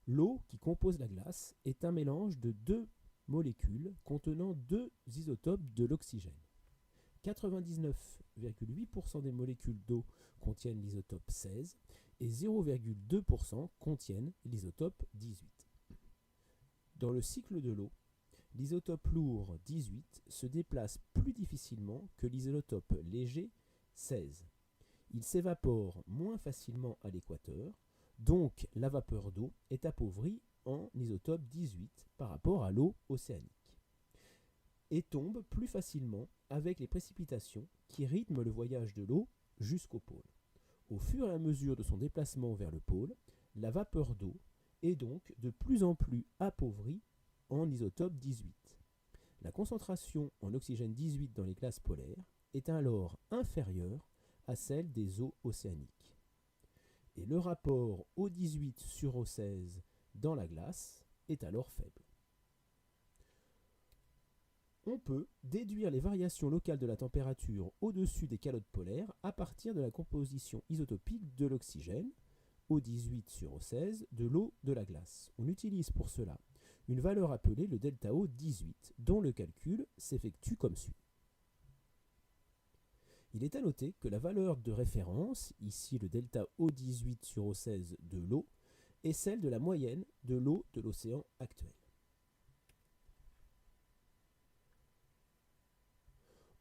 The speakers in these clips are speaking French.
L'eau qui compose la glace est un mélange de deux molécules contenant deux isotopes de l'oxygène. 99,8% des molécules d'eau contiennent l'isotope 16 et 0,2% contiennent l'isotope 18. Dans le cycle de l'eau, l'isotope lourd 18 se déplace plus difficilement que l'isotope léger 16. Il s'évapore moins facilement à l'équateur, donc la vapeur d'eau est appauvrie en isotope 18 par rapport à l'eau océanique, et tombe plus facilement avec les précipitations qui rythment le voyage de l'eau jusqu'au pôle. Au fur et à mesure de son déplacement vers le pôle, la vapeur d'eau est donc de plus en plus appauvrie en isotope 18. La concentration en oxygène 18 dans les glaces polaires est alors inférieure à celle des eaux océaniques. Et le rapport O18 sur O16 dans la glace est alors faible. On peut déduire les variations locales de la température au-dessus des calottes polaires à partir de la composition isotopique de l'oxygène, O18 sur O16, de l'eau de la glace. On utilise pour cela une valeur appelée le delta O18, dont le calcul s'effectue comme suit. Il est à noter que la valeur de référence, ici le delta O18 sur O16 de l'eau, est celle de la moyenne de l'eau de l'océan actuel.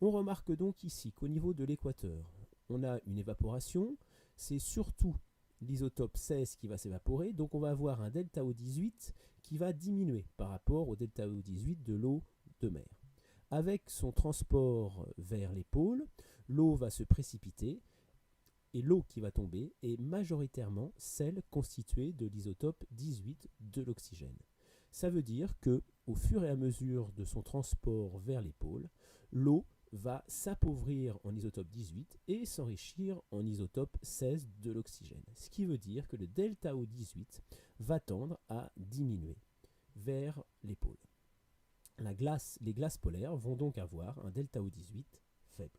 On remarque donc ici qu'au niveau de l'équateur, on a une évaporation, c'est surtout l'isotope 16 qui va s'évaporer, donc on va avoir un delta O18 qui va diminuer par rapport au delta O18 de l'eau de mer. Avec son transport vers les pôles, l'eau va se précipiter et l'eau qui va tomber est majoritairement celle constituée de l'isotope 18 de l'oxygène. Ça veut dire que, au fur et à mesure de son transport vers les pôles, l'eau va s'appauvrir en isotope 18 et s'enrichir en isotope 16 de l'oxygène. Ce qui veut dire que le delta O18 va tendre à diminuer vers les pôles. Les glaces polaires vont donc avoir un delta O18 faible.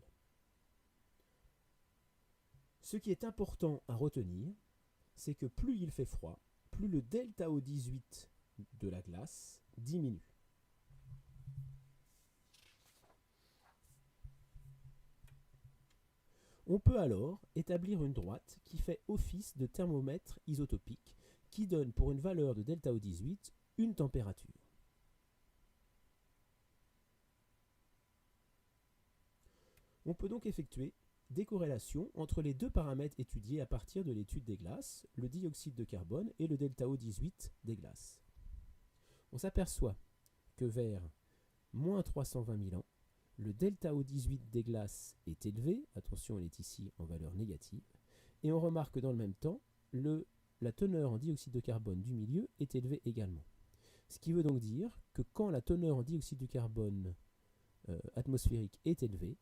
Ce qui est important à retenir, c'est que plus il fait froid, plus le delta O18 de la glace diminue. On peut alors établir une droite qui fait office de thermomètre isotopique qui donne pour une valeur de delta O18 une température. On peut donc effectuer des corrélations entre les deux paramètres étudiés à partir de l'étude des glaces, le dioxyde de carbone et le delta O18 des glaces. On s'aperçoit que vers moins 320 000 ans, le delta O18 des glaces est élevé, attention, elle est ici en valeur négative, et on remarque que dans le même temps, la teneur en dioxyde de carbone du milieu est élevée également. Ce qui veut donc dire que quand la teneur en dioxyde de carbone atmosphérique est élevée,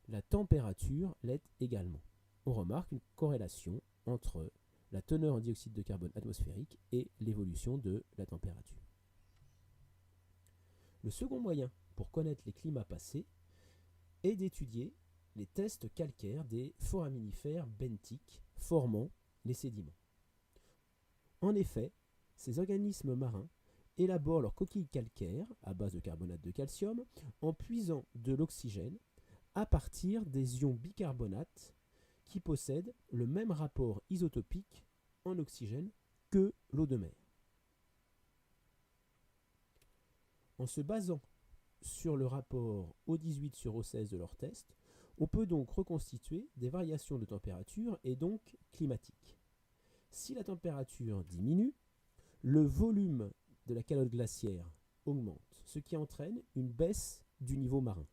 la température l'est également. On remarque une corrélation entre la teneur en dioxyde de carbone atmosphérique et l'évolution de la température. Le second moyen pour connaître les climats passés est d'étudier les tests calcaires des foraminifères benthiques formant les sédiments. En effet, ces organismes marins élaborent leurs coquilles calcaires à base de carbonate de calcium en puisant de l'oxygène à partir des ions bicarbonate qui possèdent le même rapport isotopique en oxygène que l'eau de mer. En se basant sur le rapport O18 sur O16 de leur test, on peut donc reconstituer des variations de température et donc climatiques. Si la température diminue, le volume de la calotte glaciaire augmente, ce qui entraîne une baisse du niveau marin.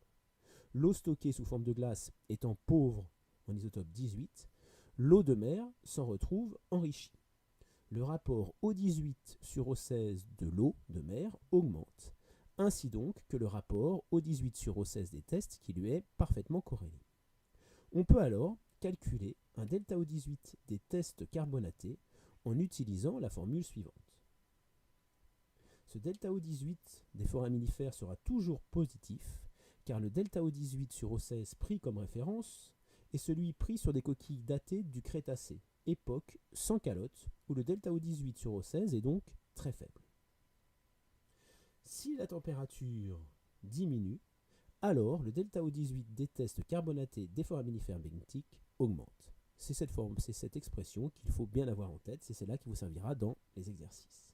L'eau stockée sous forme de glace étant pauvre en isotope 18, l'eau de mer s'en retrouve enrichie. Le rapport O18 sur O16 de l'eau de mer augmente, ainsi donc que le rapport O18 sur O16 des tests qui lui est parfaitement corrélé. On peut alors calculer un delta O18 des tests carbonatés en utilisant la formule suivante. Ce delta O18 des foraminifères sera toujours positif, car le delta O18 sur O16 pris comme référence est celui pris sur des coquilles datées du Crétacé époque sans calotte, où le delta O18 sur O16 est donc très faible. Si la température diminue, alors le delta O18 des tests carbonatés des foraminifères benthiques augmente. C'est cette expression qu'il faut bien avoir en tête, c'est celle-là qui vous servira dans les exercices.